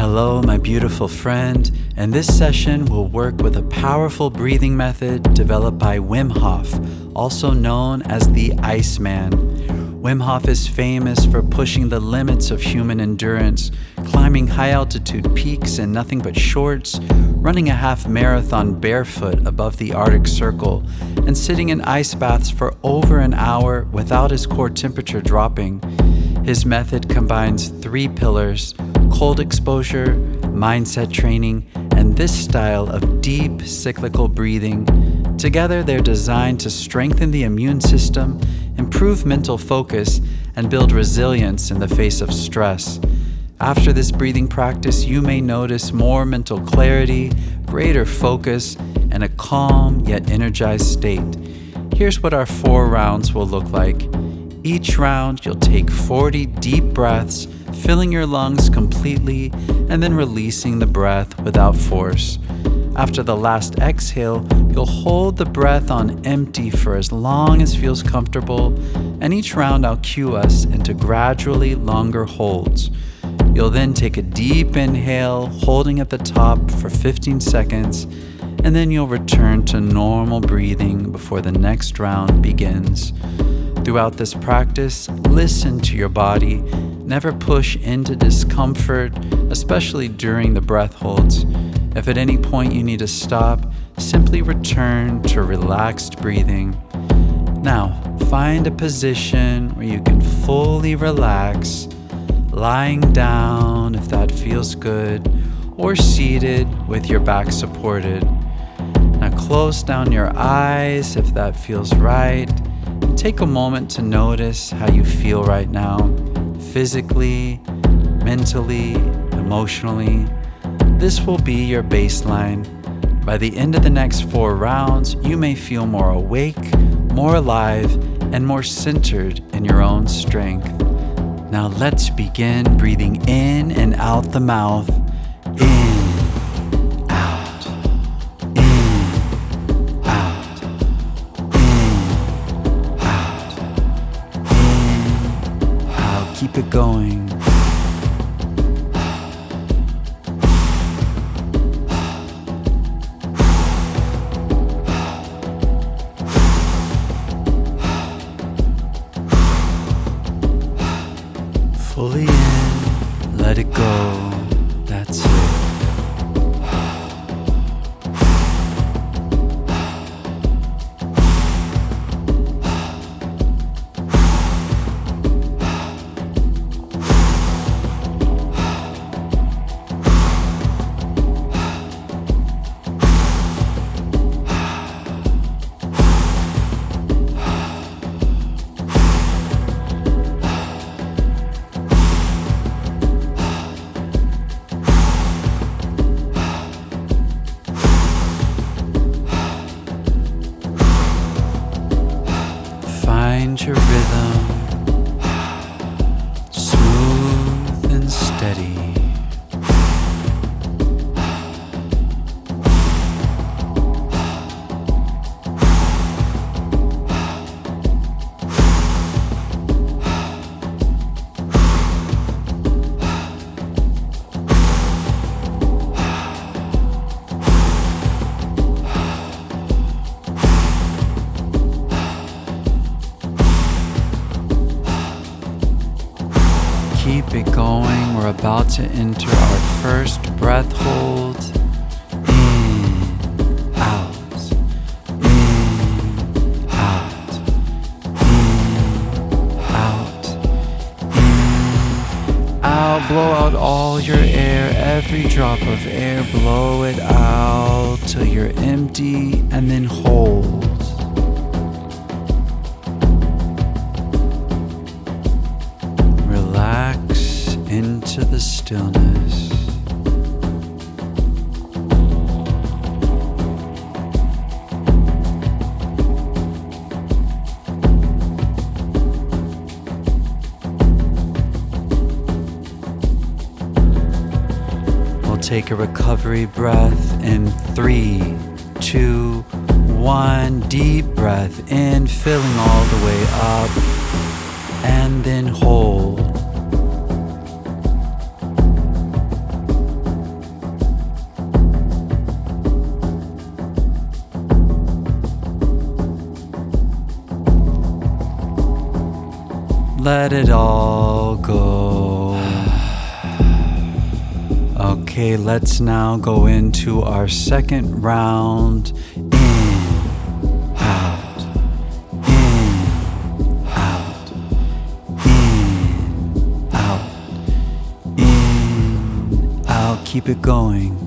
Hello, my beautiful friend. In this session, we'll work with a powerful breathing method developed by Wim Hof, also known as the Iceman. Wim Hof is famous for pushing the limits of human endurance, climbing high-altitude peaks in nothing but shorts, running a half marathon barefoot above the Arctic Circle, and sitting in ice baths for over an hour without his core temperature dropping. His method combines 3 pillars: cold exposure, mindset training, and this style of deep cyclical breathing. Together, they're designed to strengthen the immune system, improve mental focus, and build resilience in the face of stress. After this breathing practice, you may notice more mental clarity, greater focus, and a calm yet energized state. Here's what our 4 rounds will look like. Each round, you'll take 40 deep breaths, filling your lungs completely and then releasing the breath without force. After the last exhale, you'll hold the breath on empty for as long as feels comfortable, and each round I'll cue us into gradually longer holds. You'll then take a deep inhale, holding at the top for 15 seconds, and then you'll return to normal breathing before the next round begins. Throughout this practice, listen to your body. Never push into discomfort, especially during the breath holds. If at any point you need to stop, simply return to relaxed breathing. Now, find a position where you can fully relax, lying down if that feels good, or seated with your back supported. Now close down your eyes if that feels right. Take a moment to notice how you feel right now, physically, mentally, emotionally. This will be your baseline. By the end of the next 4 rounds, you may feel more awake, more alive, and more centered in your own strength. Now let's begin breathing in and out the mouth. In, out, in, out, in, out, in, out. Keep it going. Fully in, let it go, that's it. Find your rhythm, smooth and steady. Keep it going. We're about to enter our first breath hold. In, out, in, out, in, out, in, out. Blow out all your air, every drop of air, blow it out till you're empty, and then hold. Relax into the stillness. We'll take a recovery breath in 3, 2, 1. Deep breath in, filling all the way up, and then hold. Let it all go. Okay, let's now go into our second round. In, out, in, out, in, out, in, out. Keep it going.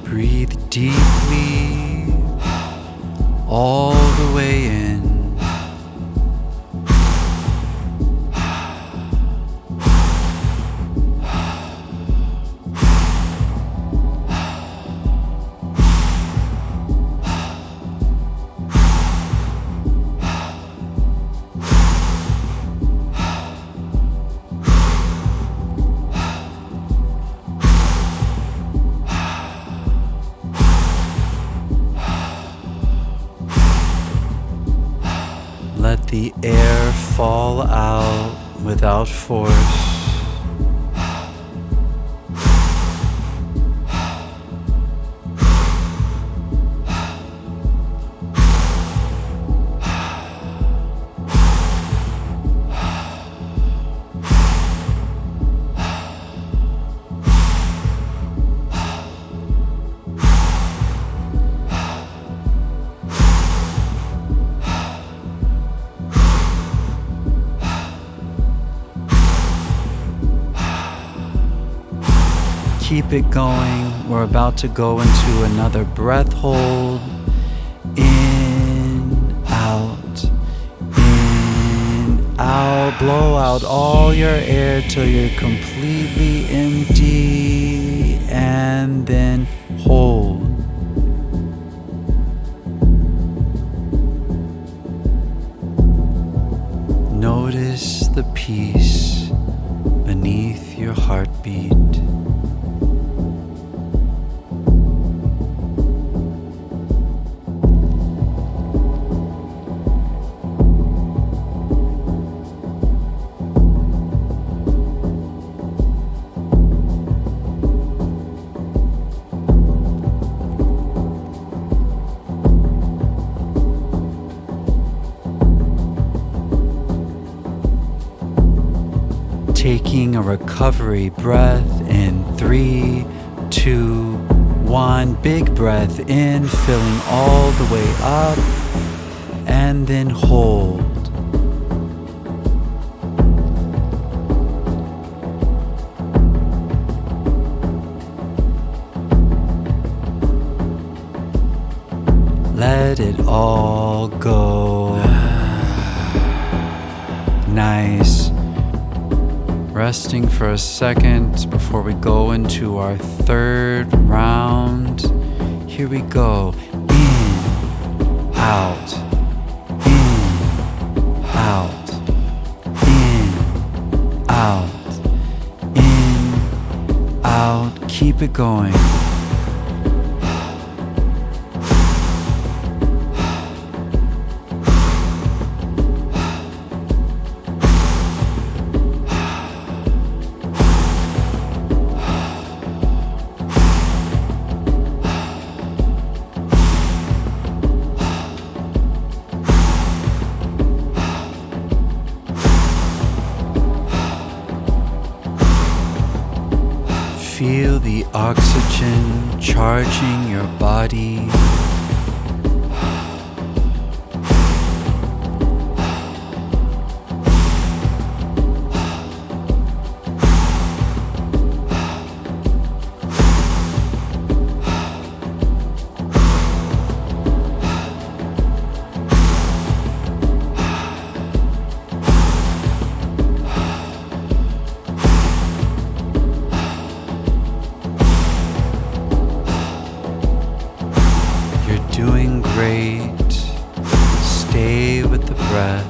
Breathe deeply all the way in. Let the air fall out without force. Keep it going. We're about to go into another breath hold. In, out, in, out. Blow out all your air till you're completely empty, and then hold. Notice the peace beneath your heartbeat. Taking a recovery breath in 3, 2, 1. Big breath in, filling all the way up, and then hold. Let it all go. Nice. Resting for a second before we go into our third round. Here we go. In, out, in, out, in, out, in, out. Keep it going. Feel the oxygen charging your body. Doing great. Stay with the breath.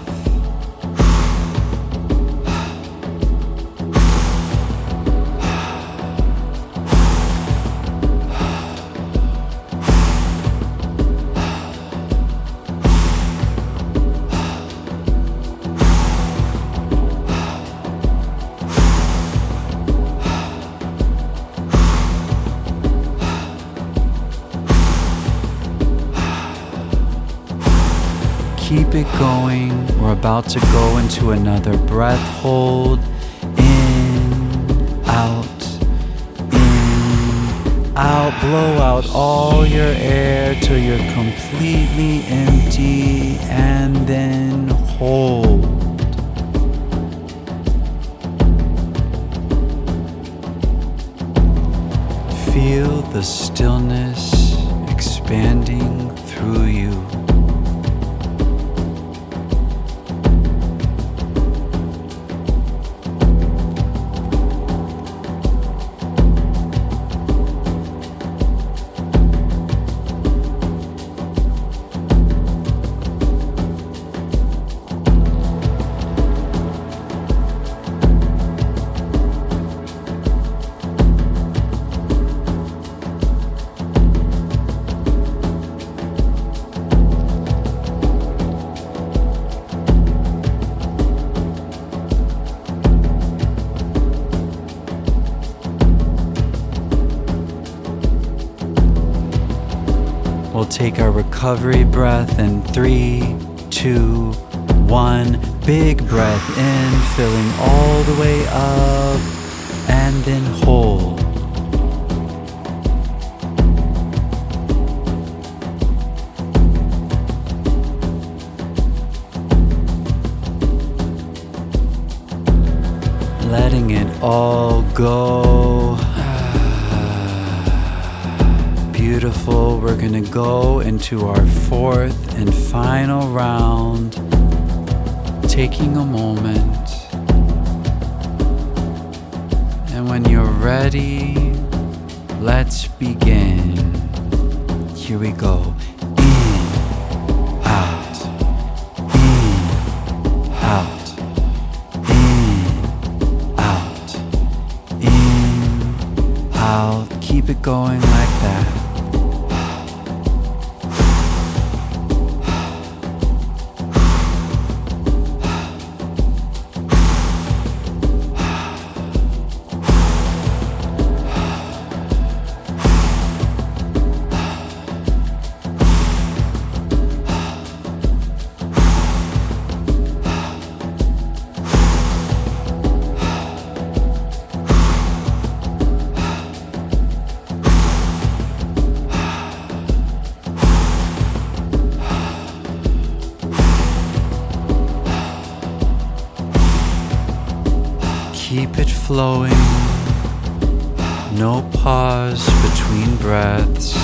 keep it going. We're about to go into another breath hold. In, out, in, out. Blow out all your air till you're completely empty, and then hold. Feel the stillness expanding through you. We'll take our recovery breath in 3, 2, 1. Big breath in, filling all the way up, and then hold. Letting it all go. Beautiful. We're going to go into our fourth and final round, taking a moment. And when you're ready, let's begin. Here we go. In, out, in, out, in, out, in, out. Keep it going like that. Keep it flowing, no pause between breaths.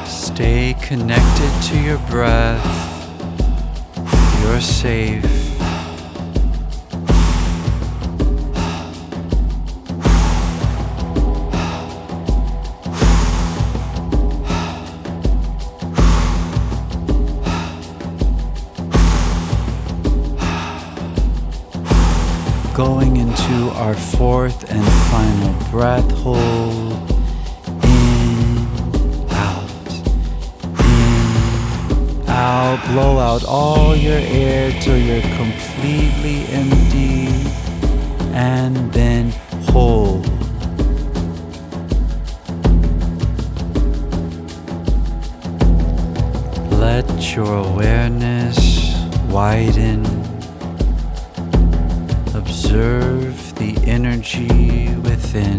Stay connected to your breath. You're safe. Going into our fourth and final breath hold. Out, blow out all your air till you're completely empty, and then hold. Let your awareness widen. Observe the energy within.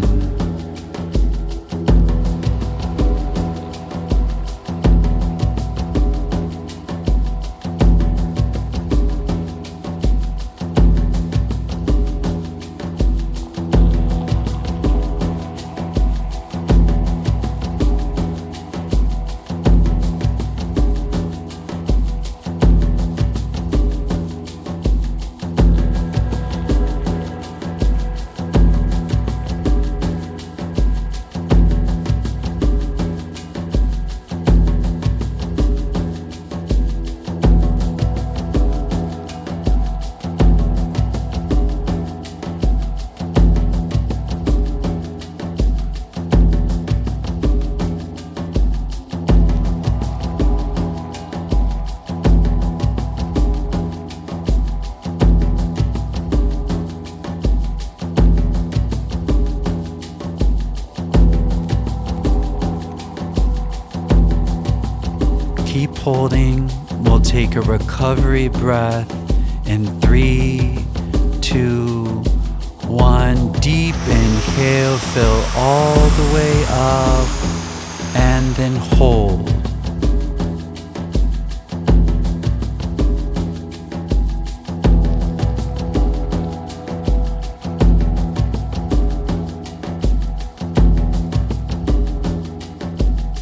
holding, we'll take a recovery breath in 3, 2, 1. Deep inhale, fill all the way up, and then hold.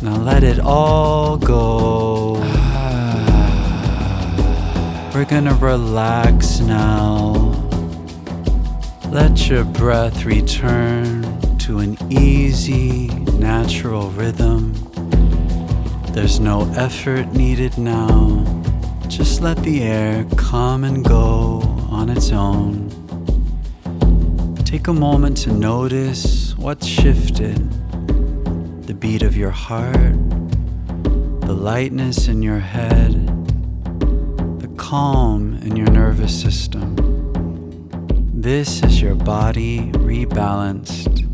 Now let it all go. We're gonna relax now. Let your breath return to an easy, natural rhythm. There's no effort needed now. Just let the air come and go on its own. Take a moment to notice what's shifted. The beat of your heart, the lightness in your head, the calm in your nervous system. This is your body rebalanced,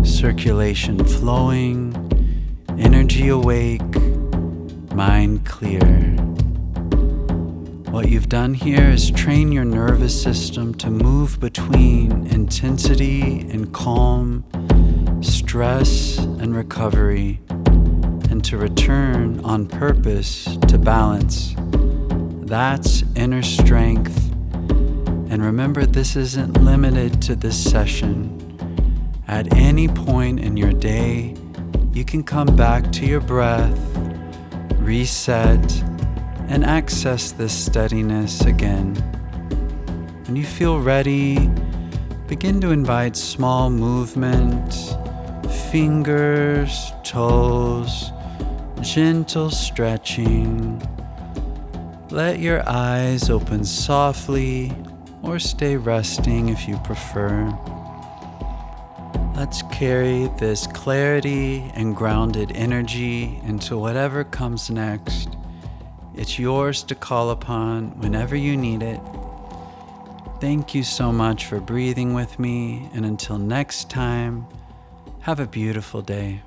circulation flowing, energy awake, mind clear. What you've done here is train your nervous system to move between intensity and calm, stress and recovery, and to return on purpose to balance. That's inner strength. And remember, this isn't limited to this session. At any point in your day, you can come back to your breath, reset, and access this steadiness again. When you feel ready, begin to invite small movement, fingers, toes, gentle stretching. Let your eyes open softly or stay resting if you prefer. Let's carry this clarity and grounded energy into whatever comes next. It's yours to call upon whenever you need it. Thank you so much for breathing with me, and until next time, have a beautiful day.